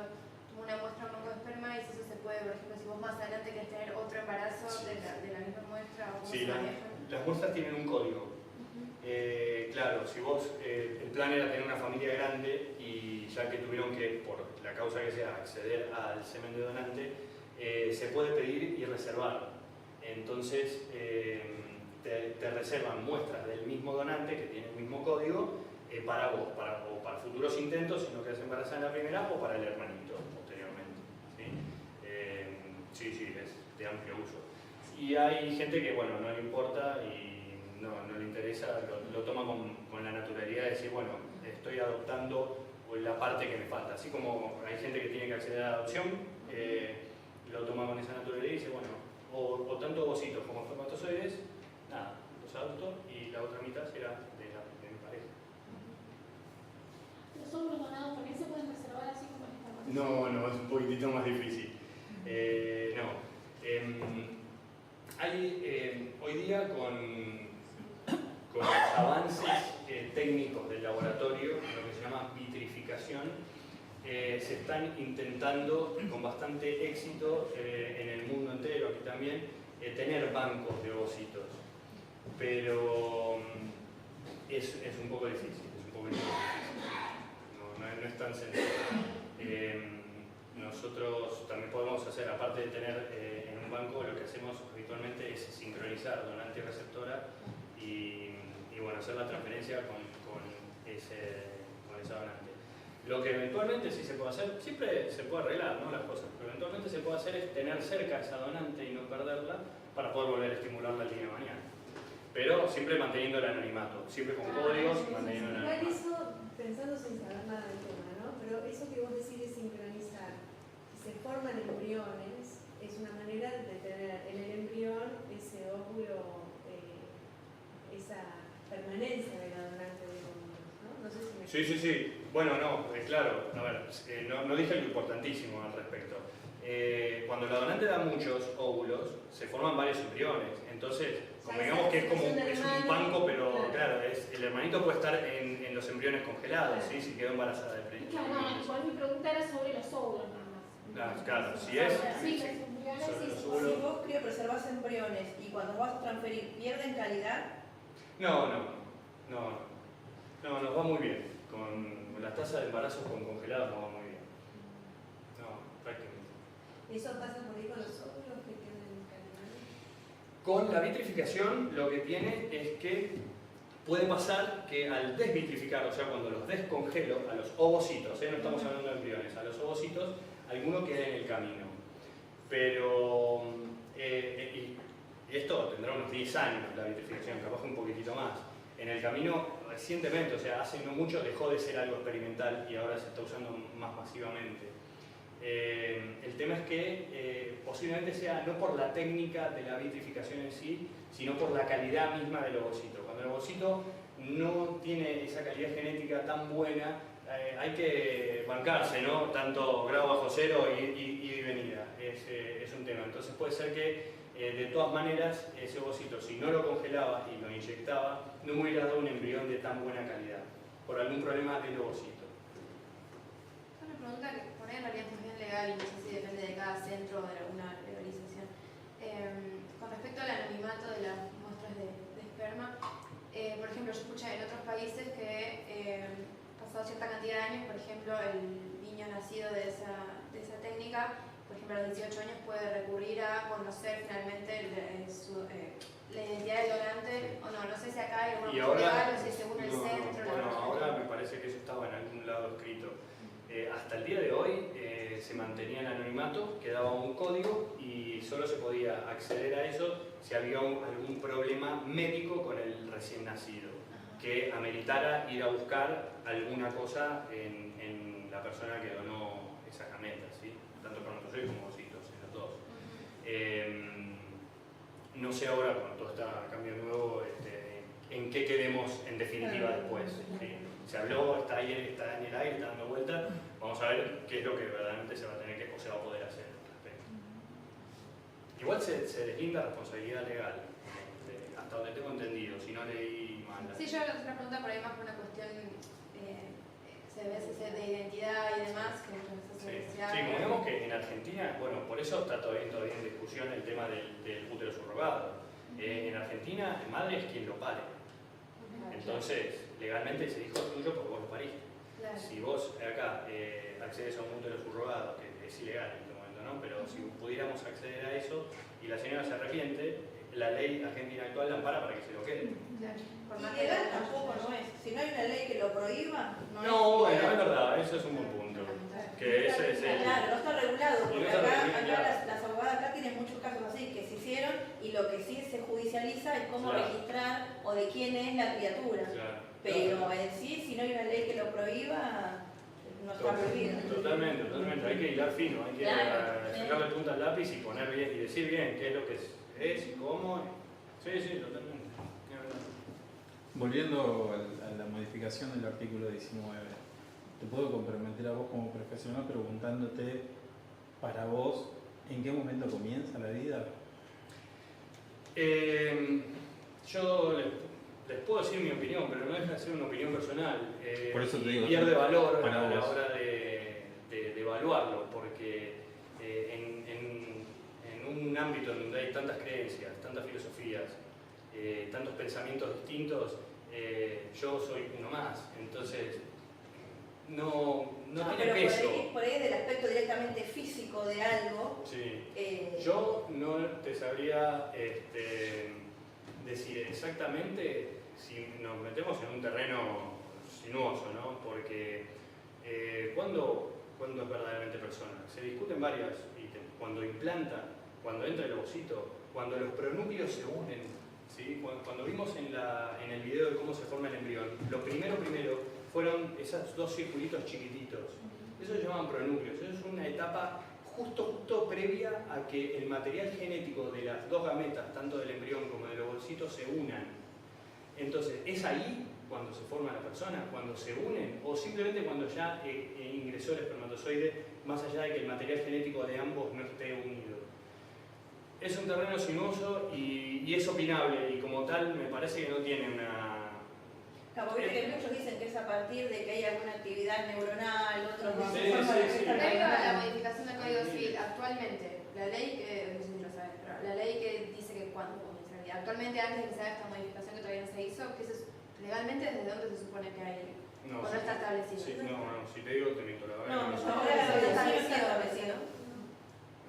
Speaker 5: toma una muestra de un banco de esperma y si eso se puede, por ejemplo, si vos más adelante querés tener otro embarazo de la misma muestra o cómo se manejan.
Speaker 1: Las muestras tienen un código. Claro, si vos, el plan era tener una familia grande y ya que tuvieron que, por la causa que sea, acceder al semen de donante, se puede pedir y reservar. Entonces, te reservan muestras del mismo donante que tiene el mismo código para vos, o para futuros intentos, si no quedas embarazada en la primera, o para el hermanito posteriormente. ¿Sí? Sí, es de amplio uso. Y hay gente que, bueno, no le importa y no le interesa, lo toma con la naturalidad de decir, bueno, estoy adoptando la parte que me falta. Así como hay gente que tiene que acceder a la adopción, lo toma con esa naturaleza y dice, bueno, o tanto ovocitos como espermatozoides, nada, los adopto y la otra mitad será de mi pareja.
Speaker 7: ¿Los óvulos donados también se pueden preservar así como el espermatozoide?
Speaker 1: No, es un poquitito más difícil. Hay hoy día con los avances técnicos del laboratorio, lo que se llama vitrificación, se están intentando con bastante éxito en el mundo entero, aquí también, tener bancos de ovocitos. Pero es un poco difícil, no es tan sencillo. Nosotros también podemos hacer, aparte de tener en un banco, lo que hacemos habitualmente es sincronizar donante y receptora y bueno, hacer la transferencia con esa donante. Lo que eventualmente sí se puede hacer, siempre se puede arreglar, ¿no?, las cosas, pero eventualmente se puede hacer es tener cerca esa donante y no perderla para poder volver a estimularla el día de mañana. Pero siempre manteniendo el anonimato, siempre con códigos, manteniendo el
Speaker 6: Igual
Speaker 1: anonimato.
Speaker 6: eso, pensando sin saber nada del tema, ¿no? Pero eso que vos decís de sincronizar, si se forman embriones, es una manera de tener en el embrión ese óvulo, esa permanencia de la donante de óvulos, ¿no? No sé si me...
Speaker 1: Sí. Bueno, no, claro. A ver, no dije algo importantísimo al respecto. Cuando la donante da muchos óvulos, se forman varios embriones. Entonces, convengamos que es como un banco, pero claro, el hermanito puede estar en los embriones congelados, ¿sí? Si quedó embarazada de principio.
Speaker 7: Claro, no, igual mi pregunta era sobre los óvulos nada más.
Speaker 1: Claro, si es...
Speaker 7: Sí, los embriones
Speaker 1: sobre
Speaker 7: sí.
Speaker 1: los
Speaker 4: Si
Speaker 1: óvulos.
Speaker 4: vos criopreservás embriones y cuando vas a transferir pierden calidad,
Speaker 1: No, nos va muy bien. Con las tasas de embarazos con congelados nos va muy bien. No, prácticamente.
Speaker 6: ¿Eso pasa por ahí con los óvulos que tienen calidad?
Speaker 1: Con la vitrificación lo que tiene es que puede pasar que al desvitrificar, o sea, cuando los descongelo a los ovocitos, no estamos hablando de embriones, a los ovocitos, alguno queda en el camino. Pero, y esto tendrá unos 10 años la vitrificación, capaz un poquitito más. En el camino, recientemente, o sea, hace no mucho, dejó de ser algo experimental y ahora se está usando más masivamente. El tema es que posiblemente sea no por la técnica de la vitrificación en sí, sino por la calidad misma del ovocito. Cuando el ovocito no tiene esa calidad genética tan buena, hay que bancarse, ¿no? Tanto grado bajo cero y venida. Es un tema. Entonces puede ser que de todas maneras ese ovocito, si no lo congelaba y lo inyectaba, no me hubiera dado un embrión de tan buena calidad, por algún problema del ovocito.
Speaker 5: Una pregunta que por ahí en realidad es bien legal y no sé si depende de cada centro o de alguna legalización. Con respecto al anonimato de las muestras de esperma, por ejemplo, yo escuché en otros países que pasado cierta cantidad de años, por ejemplo, el niño nacido de esa técnica, por ejemplo, a los 18 años puede recurrir a conocer finalmente la identidad del donante, o no sé si acá hay alguna legal o si es según el centro.
Speaker 1: Bueno, ahora me parece que eso estaba en algún lado escrito. Hasta el día de hoy se mantenía el anonimato, quedaba un código y solo se podía acceder a eso si había algún problema médico con el recién nacido, que ameritara ir a buscar alguna cosa en la persona que donó esa gameta, ¿sí? Tanto espermatozoides como ovocitos, en los dos. No sé ahora, con todo este cambio nuevo, en qué quedemos en definitiva después. ¿Sí? Se habló, está en el aire, está dando vuelta. Vamos a ver qué es lo que verdaderamente se va a tener que, o se va a poder hacer al respecto. Igual se deslinda responsabilidad legal, hasta donde tengo entendido, si no leí mal.
Speaker 5: Sí, yo la pregunta por ahí más por una cuestión de identidad y demás, que
Speaker 1: Sí, como vemos que en Argentina, bueno, por eso está todavía en discusión el tema del útero subrogado. En Argentina, el madre es quien lo pare. Entonces, legalmente ese hijo es tuyo porque vos lo pariste.
Speaker 5: Claro.
Speaker 1: Si vos acá accedes a un útero subrogado, que es ilegal en este momento, ¿no? Pero si pudiéramos acceder a eso y la señora se arrepiente, la ley argentina actual la ampara para que se lo quede.
Speaker 5: Claro. Por más
Speaker 4: ilegal tampoco no es. Si no hay una ley que lo prohíba, no es.
Speaker 1: No, bueno, es verdad, eso es un buen punto. Que ese es el...
Speaker 4: Claro, no está regulado,
Speaker 1: Y no
Speaker 4: porque
Speaker 1: está regulado,
Speaker 4: acá las abogadas acá tienen muchos casos así, que se hicieron y lo que sí se judicializa es cómo
Speaker 1: Claro.
Speaker 4: registrar o de quién es la criatura.
Speaker 1: Claro.
Speaker 4: pero en sí, si no hay una ley que lo prohíba, no está prohibido.
Speaker 1: Totalmente, totalmente. Hay que hilar fino, hay que sacarle punta al lápiz y poner bien y decir bien qué es lo que es y cómo. Sí, totalmente. Es verdad.
Speaker 3: Volviendo a la modificación del artículo 19, te puedo comprometer a vos como profesional preguntándote, para vos, ¿en qué momento comienza la vida?
Speaker 1: Yo les puedo decir mi opinión, pero no deja de ser una opinión personal.
Speaker 3: Por eso te digo,
Speaker 1: pierde valor
Speaker 3: para
Speaker 1: a la
Speaker 3: vos.
Speaker 1: hora de evaluarlo, porque en un ámbito en donde hay tantas creencias, tantas filosofías, tantos pensamientos distintos, yo soy uno más. Entonces, no tiene
Speaker 4: pero
Speaker 1: peso.
Speaker 4: por ahí del aspecto directamente físico de algo.
Speaker 1: Sí. Yo no te sabría decir exactamente si nos metemos en un terreno sinuoso, ¿no? Porque ¿cuándo es verdaderamente persona? Se discuten varios ítems. Cuando implanta, cuando entra el ovocito, cuando los pronúcleos se unen, ¿sí? Cuando vimos en el video de cómo se forma el embrión, lo primero fueron esos dos circulitos chiquititos. Eso se llaman pronúcleos. Eso es una etapa justo previa a que el material genético de las dos gametas, tanto del embrión como del ovocito, se unan. Entonces, ¿es ahí cuando se forma la persona? ¿Cuando se unen? ¿O simplemente cuando ya ingresó el espermatozoide, más allá de que el material genético de ambos no esté unido? Es un terreno sinuoso y es opinable, y como tal me parece que no tiene una...
Speaker 4: Como viste que muchos dicen que es a partir de que hay alguna actividad neuronal, otros
Speaker 1: Sí,
Speaker 4: dicen
Speaker 1: sí.
Speaker 5: Respecto a la modificación del Código Civil, actualmente, la ley que, no sé si lo sabes, pero la ley que dice que cuándo comienza la vida, actualmente antes de que se haga esta modificación que todavía no se hizo, que eso es, legalmente desde dónde se supone que hay,
Speaker 1: No,
Speaker 5: o no está establecido.
Speaker 1: Sí, no, si te digo te miento, la verdad.
Speaker 4: No,
Speaker 1: que
Speaker 4: ahora
Speaker 5: no
Speaker 4: no
Speaker 5: está
Speaker 4: está establecido.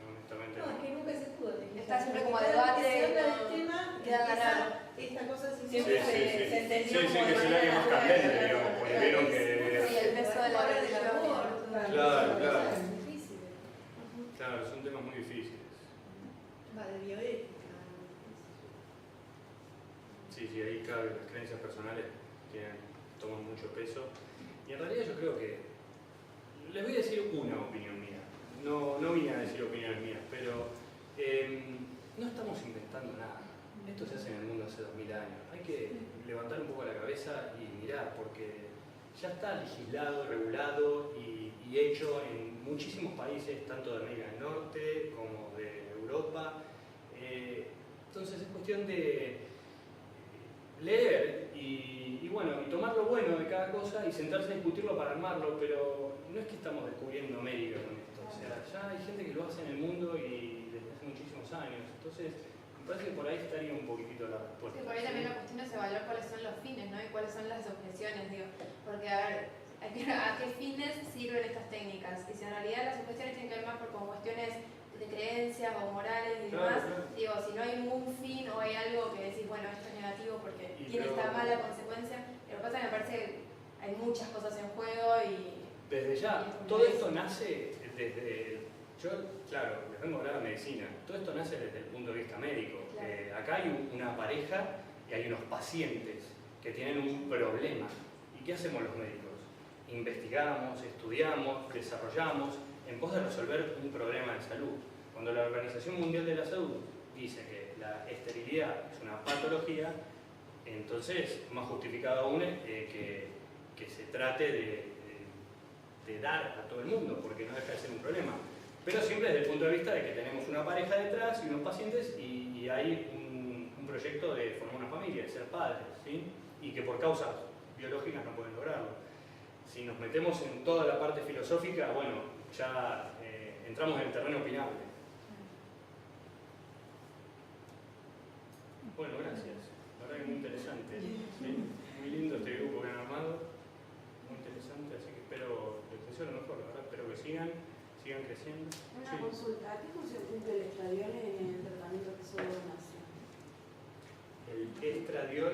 Speaker 1: honestamente
Speaker 6: No, es que nunca se pudo tener.
Speaker 5: Está siempre como
Speaker 6: Cada
Speaker 5: debate,
Speaker 6: vez que se habla
Speaker 5: no-
Speaker 6: del tema,
Speaker 5: queda
Speaker 6: empieza
Speaker 5: ganado.
Speaker 6: esta cosa sin
Speaker 4: Siempre
Speaker 1: Sí,
Speaker 4: se entendió
Speaker 1: sí,
Speaker 4: como
Speaker 1: que
Speaker 4: de
Speaker 1: es el
Speaker 4: manera
Speaker 1: área más
Speaker 4: natural.
Speaker 1: candente, digamos, porque vieron que...
Speaker 5: Sí, el peso de la
Speaker 6: hora del
Speaker 5: religión.
Speaker 6: amor.
Speaker 1: Claro.
Speaker 6: Es difícil.
Speaker 1: Claro, son temas muy difíciles.
Speaker 6: Va de bioética.
Speaker 1: Sí, ahí claro, las creencias personales toman mucho peso. Y en realidad yo creo que... Les voy a decir una opinión mía. No vine a decir opiniones mías, pero no estamos inventando nada. Esto se hace en el mundo hace 2000 años. Hay que levantar un poco la cabeza y mirar, porque ya está legislado, regulado y hecho en muchísimos países, tanto de América del Norte como de Europa. Entonces es cuestión de leer y bueno, y tomar lo bueno de cada cosa y sentarse a discutirlo para armarlo, pero no es que estamos descubriendo América con esto. O sea, ya hay gente que lo hace en el mundo y desde hace muchísimos años. Entonces, me parece que por ahí estaría un poquitito la respuesta.
Speaker 5: Sí, por ahí también la cuestión es evaluar cuáles son los fines, ¿no? Y cuáles son las objeciones, digo. Porque, a ver, ¿a qué fines sirven estas técnicas? Y si en realidad las objeciones tienen que ver más con cuestiones de creencias o morales y demás, digo, si no hay un fin o hay algo que decís, bueno, esto es negativo porque tiene esta mala consecuencia, lo que pasa es que me parece que hay muchas cosas en juego y...
Speaker 1: Desde ya, todo esto nace desde... Yo, claro, les vengo a hablar de medicina. Todo esto nace desde el punto de vista médico.
Speaker 5: Claro.
Speaker 1: Acá hay una pareja y hay unos pacientes que tienen un problema. ¿Y qué hacemos los médicos? Investigamos, estudiamos, desarrollamos en pos de resolver un problema de salud. Cuando la Organización Mundial de la Salud dice que la esterilidad es una patología, entonces más justificado aún que se trate de dar a todo el mundo, porque no deja de ser un problema. Pero siempre desde el punto de vista de que tenemos una pareja detrás y unos pacientes y hay un proyecto de formar una familia, de ser padres, ¿sí? Y que por causas biológicas no pueden lograrlo. Si nos metemos en toda la parte filosófica, bueno, ya entramos en el terreno opinable. Bueno, gracias. La verdad que muy interesante. ¿Sí? Muy lindo este grupo que han armado. Muy interesante, así que espero que funcione mejor. La verdad, espero que sigan creciendo.
Speaker 8: Una
Speaker 1: Sí.
Speaker 8: consulta, ¿a qué función cumple el estradiol en el tratamiento de pseudodonación?
Speaker 1: El estradiol,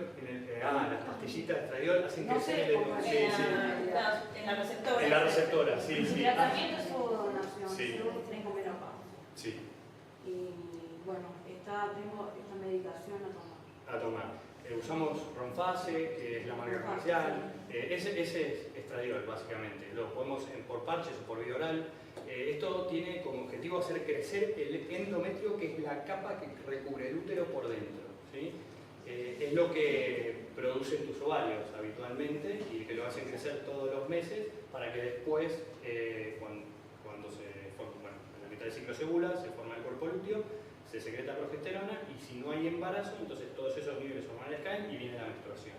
Speaker 1: las pastillitas de estradiol hacen
Speaker 8: No
Speaker 1: crecer
Speaker 8: sé
Speaker 1: el
Speaker 8: cómo
Speaker 1: sí,
Speaker 8: es.
Speaker 1: sí.
Speaker 4: En la receptora.
Speaker 1: En la receptora, sí,
Speaker 8: El
Speaker 1: sí.
Speaker 8: tratamiento de pseudodonación,
Speaker 1: Sí.
Speaker 8: según tengo menopausia.
Speaker 1: Sí,
Speaker 8: Y bueno, tengo esta medicación a tomar.
Speaker 1: a tomar. Usamos Ronfase, que es la marca comercial. Ese es estradiol, básicamente. Lo podemos por parches o por vía oral. Esto tiene como objetivo hacer crecer el endometrio, que es la capa que recubre el útero por dentro, ¿sí? Es lo que producen tus ovarios habitualmente y que lo hacen crecer todos los meses para que después, cuando se forma, bueno, en la mitad del ciclo se ovula, se forma el cuerpo lúteo, se secreta progesterona y si no hay embarazo, entonces todos esos niveles hormonales caen y viene la menstruación.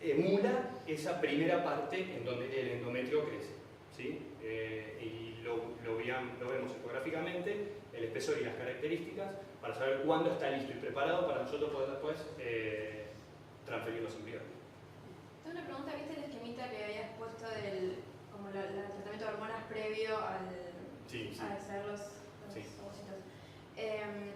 Speaker 1: Emula esa primera parte en donde el endometrio crece, ¿sí? Y lo vemos ecográficamente, el espesor y las características, para saber cuándo está listo y preparado para nosotros poder después transferir los embriones.
Speaker 5: Tengo una pregunta, ¿viste el esquemita que habías puesto del como el tratamiento de hormonas previo al
Speaker 1: Sí, sí.
Speaker 5: a extraer los
Speaker 1: Sí.
Speaker 5: ovocitos? En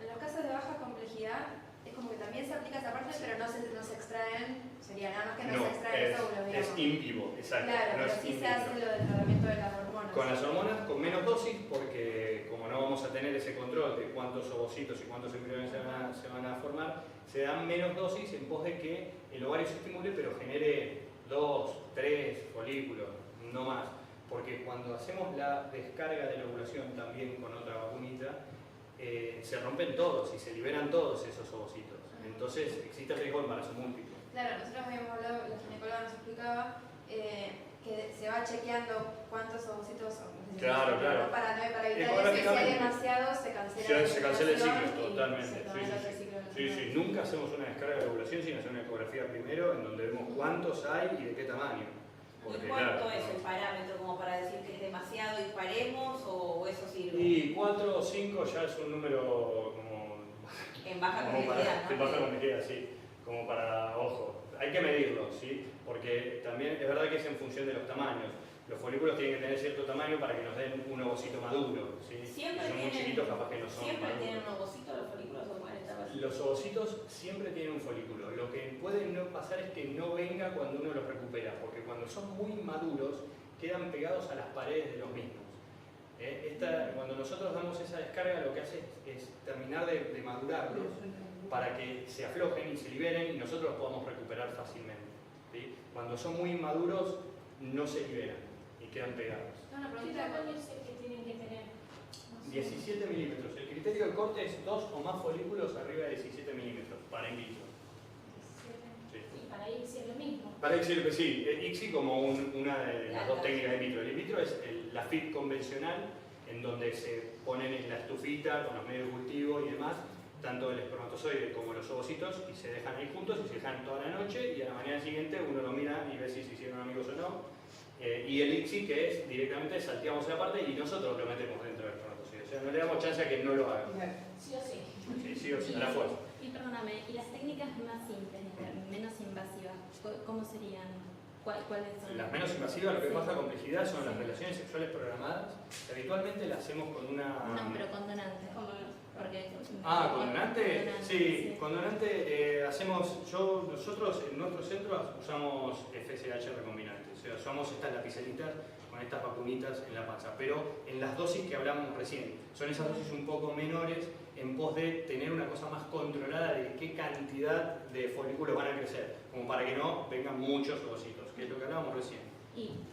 Speaker 5: los casos de baja complejidad, es como que también se aplica esa parte, pero no se extraen, sería nada más que no se extraen los óvulos, digamos.
Speaker 1: Es in vivo, exacto.
Speaker 5: Claro,
Speaker 1: no
Speaker 5: pero
Speaker 1: es
Speaker 5: sí
Speaker 1: in
Speaker 5: se
Speaker 1: vitro.
Speaker 5: hace lo del tratamiento de las hormonas.
Speaker 1: Con las hormonas, con menos dosis, porque como no vamos a tener ese control de cuántos ovocitos y cuántos embriones se van a formar, se dan menos dosis en pos de que el ovario se estimule, pero genere 2, 3 folículos, no más. Porque cuando hacemos la descarga de la ovulación también con otra vacunita, se rompen todos y se liberan todos esos ovocitos. Entonces existe el riesgo de embarazo múltiple.
Speaker 5: Claro, nosotros habíamos hablado, la ginecóloga nos explicaba que se va chequeando cuántos ovocitos son.
Speaker 1: Claro, claro.
Speaker 5: Para evitar eso, y si hay demasiado, se cancela
Speaker 1: Se cancela el ciclo,
Speaker 5: ovulación y
Speaker 1: totalmente.
Speaker 5: se toma
Speaker 1: Sí,
Speaker 5: el
Speaker 1: sí,
Speaker 5: otro
Speaker 1: sí.
Speaker 5: ciclo de
Speaker 1: Sí, sí, nunca hacemos una descarga de ovulación sin hacer una ecografía primero, en donde vemos cuántos hay y de qué tamaño. Porque,
Speaker 4: ¿Y cuánto
Speaker 1: claro,
Speaker 4: es el parámetro como para decir que es demasiado y paremos o eso sirve?
Speaker 1: y 4 o 5 ya es un número como
Speaker 4: En baja
Speaker 1: como
Speaker 4: complejidad,
Speaker 1: para,
Speaker 4: ¿no?
Speaker 1: baja complejidad, sí, como para, ojo, hay que medirlo, ¿sí? Porque también es verdad que es en función de los tamaños. Los folículos tienen que tener cierto tamaño para que nos den un ovocito maduro, ¿sí?
Speaker 4: Siempre
Speaker 1: Si son muy
Speaker 4: tienen-
Speaker 1: chiquitos, capaz que no son
Speaker 4: ¿Siempre
Speaker 1: maduros.
Speaker 4: tienen un ovocito los folículos o pueden estar vacíos?
Speaker 1: Los ovocitos siempre tienen un folículo. Lo que puede no pasar es que no venga cuando uno los recupera, porque cuando son muy maduros quedan pegados a las paredes de los mismos. Cuando nosotros damos esa descarga, lo que hace es terminar de madurarlos para que se aflojen y se liberen y nosotros los podamos recuperar fácilmente, ¿sí? Cuando son muy inmaduros no se liberan y quedan pegados.
Speaker 5: Una
Speaker 7: ¿Qué
Speaker 5: pregunta,
Speaker 7: tamaño es el que tienen que tener?
Speaker 1: 17 milímetros. El criterio de corte es 2 o más folículos arriba de 17 milímetros para in vitro.
Speaker 7: 17.
Speaker 1: Sí.
Speaker 7: Y para ir es lo mismo.
Speaker 1: Para ICSI, sí, ICSI como una de las dos técnicas de in vitro. El in vitro es la FIT convencional, en donde se ponen en la estufita con los medios de cultivo y demás, tanto el espermatozoide como los ovocitos, y se dejan ahí juntos y se dejan toda la noche, y a la mañana siguiente uno lo mira y ve si se hicieron amigos o no. Y el ICSI, que es directamente salteamos esa parte y nosotros lo metemos dentro del espermatozoide. O sea, no le damos chance a que no lo haga.
Speaker 7: Sí o sí.
Speaker 1: Sí, sí o sí, a la fuerza.
Speaker 9: Y perdóname, ¿y las técnicas más simples, menos invasivas, cómo serían? ¿Cuáles son?
Speaker 1: Las menos invasivas, lo que pasa complejidad, son las relaciones sexuales programadas. Habitualmente las hacemos con una...
Speaker 9: No, pero con donantes. Porque,
Speaker 1: ¿Con donante? Sí, con donante nosotros en nuestro centro usamos FSH recombinante. O sea, usamos estas lapiceritas con estas vacunitas en la panza. Pero en las dosis que hablamos recién, son esas dosis un poco menores en pos de tener una cosa más controlada de qué cantidad de folículos van a crecer, como para que no vengan muchos ovocitos, que es lo que hablábamos recién.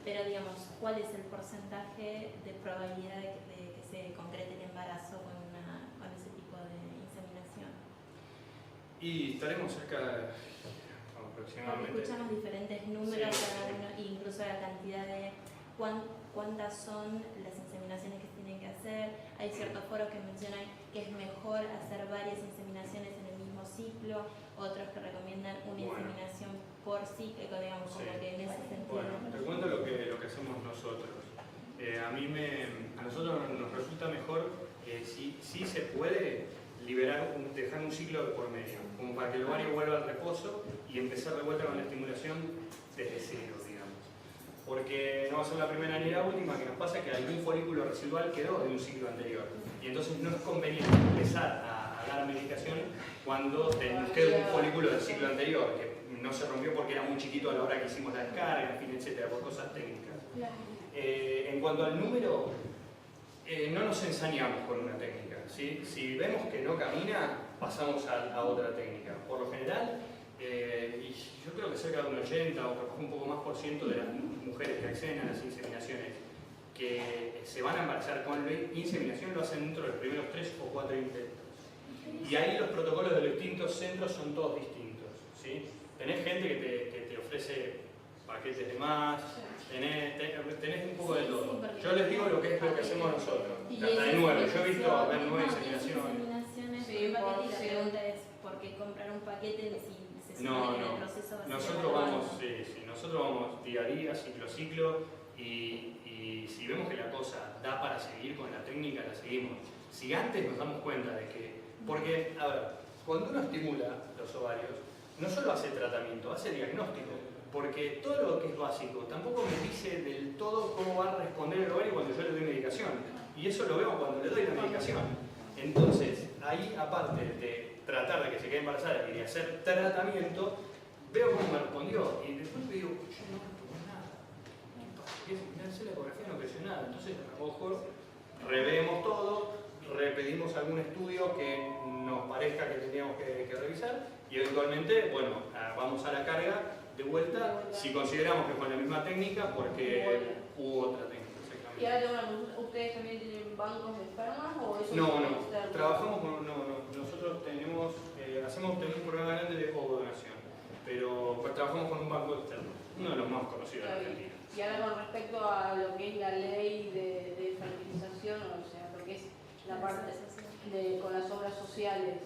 Speaker 9: Pero digamos, ¿cuál es el porcentaje de probabilidad de que se concrete el embarazo con ese tipo de inseminación?
Speaker 1: Y estaremos cerca
Speaker 9: Porque
Speaker 1: aproximadamente...
Speaker 9: escuchamos diferentes números,
Speaker 1: Sí,
Speaker 9: cada
Speaker 1: sí.
Speaker 9: uno, e incluso la cantidad de cuántas son las inseminaciones que se tienen que hacer. Hay ciertos foros que mencionan que es mejor hacer varias inseminaciones en el mismo ciclo, otros que recomiendan una inseminación por ciclo, digamos, como
Speaker 1: Sí.
Speaker 9: que en ese sentido.
Speaker 1: Bueno, te cuento lo que hacemos nosotros. A nosotros nos resulta mejor, si se puede, dejar un ciclo de por medio, como para que el ovario vuelva al reposo y empezar de vuelta con la estimulación desde cero, digamos. Porque no va a ser la primera ni la última que nos pasa que algún folículo residual quedó de un ciclo anterior. Y entonces no es conveniente empezar a dar medicación cuando nos queda un folículo del ciclo anterior, que no se rompió porque era muy chiquito a la hora que hicimos la descarga, en fin, etcétera, por cosas técnicas. En cuanto al número, no nos ensañamos con una técnica, ¿sí? Si vemos que no camina, pasamos a otra técnica. Por lo general, y yo creo que cerca de un 80 o capaz un poco más por ciento de las mujeres que acceden a las inseminaciones que se van a embarazar con la inseminación lo hacen dentro de los primeros 3 o 4 intentos. Y ahí los protocolos de los distintos centros son todos distintos, ¿sí? Tenés gente que te ofrece paquetes de más, tenés un poco de todo. Yo les digo lo que es lo que hacemos nosotros. Hasta de 9. Yo he visto haber 9 inseminaciones.
Speaker 9: Sí, por un paquete, y la pregunta es ¿por qué comprar un paquete si se supone que el proceso va a ser
Speaker 1: nosotros vamos, nosotros vamos día a día, ciclo a ciclo, y si vemos que la cosa da para seguir con la técnica, la seguimos. Si antes nos damos cuenta de que, porque, a ver, cuando uno estimula los ovarios, no solo hace tratamiento, hace diagnóstico, porque todo lo que es básico tampoco me dice del todo cómo va a responder el ovario cuando yo le doy medicación, y eso lo veo cuando le doy la medicación. Entonces, ahí, aparte de tratar de que se quede embarazada y de hacer tratamiento, veo cómo me respondió, y después digo, yo no respondo nada. ¿Qué pasa? Porque hacer la ecografía no creció nada. Entonces, ojo, revemos todo, repedimos algún estudio que nos parezca que teníamos que revisar, y eventualmente, bueno, vamos a la carga de vuelta si consideramos que fue la misma técnica porque hubo otra técnica.
Speaker 8: Y ahora tengo una consulta, ¿ustedes también tienen bancos de espermas o eso?
Speaker 1: No, trabajamos con, nosotros tenemos, hacemos un programa grande de ovodonación, pero pues, trabajamos con un banco externo, uno de los más conocidos de Argentina.
Speaker 8: Y ahora con respecto a lo que es la ley de fertilización, o sea, lo que es la parte con las obras sociales,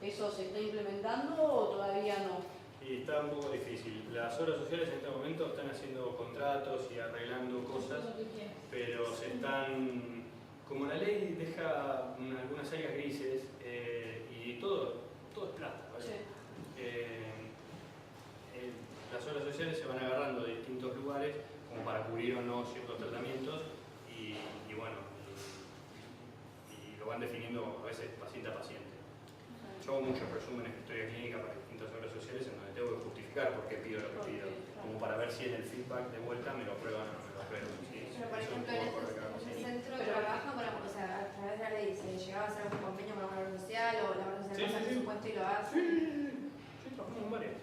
Speaker 8: ¿eso se está implementando o todavía no?
Speaker 1: Y está un poco difícil. Las obras sociales en este momento están haciendo contratos y arreglando cosas, pero se están, como la ley deja algunas áreas grises y todo es plata, ¿vale?
Speaker 8: Sí.
Speaker 1: Las obras sociales se van agarrando de distintos lugares como para cubrir o no ciertos tratamientos y bueno, y lo van definiendo a veces paciente a paciente. Yo hago muchos resúmenes de historia clínica para distintas obras sociales en donde tengo que justificar por qué pido lo que pido, como para ver si en el feedback de vuelta me lo aprueban o no me lo aprueban. ¿Sí?
Speaker 5: Pero por ejemplo, en el centro trabajan con o sea, a través de la ley, ¿se llegaba a hacer algún convenio con la obra social o la obra social pasa el presupuesto y lo hace?
Speaker 1: Sí, trabajamos con varias.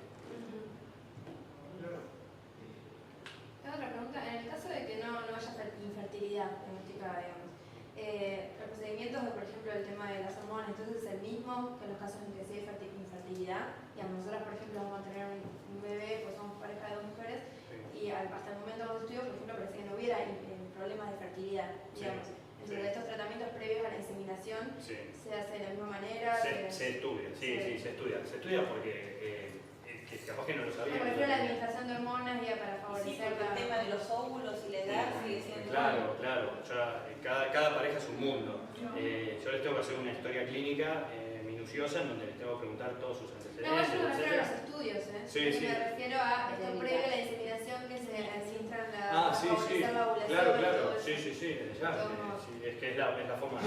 Speaker 5: Tengo otra pregunta. En el caso de que no haya infertilidad diagnosticada, digamos, los procedimientos, por ejemplo, el tema de las hormonas, entonces es el mismo que en los casos en que sí hay infertilidad. Digamos, nosotras, por ejemplo, vamos a tener un bebé, pues somos pareja de 2 mujeres, y hasta el momento de los estudios, por ejemplo, parece que no hubiera problemas de fertilidad, digamos. Entonces, estos tratamientos previos a la inseminación se hace de la misma manera.
Speaker 1: Se estudia, se estudia. Se estudia porque que capaz que no lo sabía.
Speaker 5: Por ejemplo, la administración de hormonas ya para favorecer
Speaker 4: el tema de los óvulos y la edad sigue siendo.
Speaker 1: Claro. Ya, cada pareja es un mundo. Yo les tengo que hacer una historia clínica minuciosa en donde les tengo que preguntar todos sus antecedentes.
Speaker 5: No, yo me refiero a los estudios,
Speaker 1: Sí.
Speaker 5: Me refiero a esto previo a la inseminación que se administran la
Speaker 1: sí.
Speaker 5: favorecer la ovulación.
Speaker 1: Claro. Sí. Es que es la forma.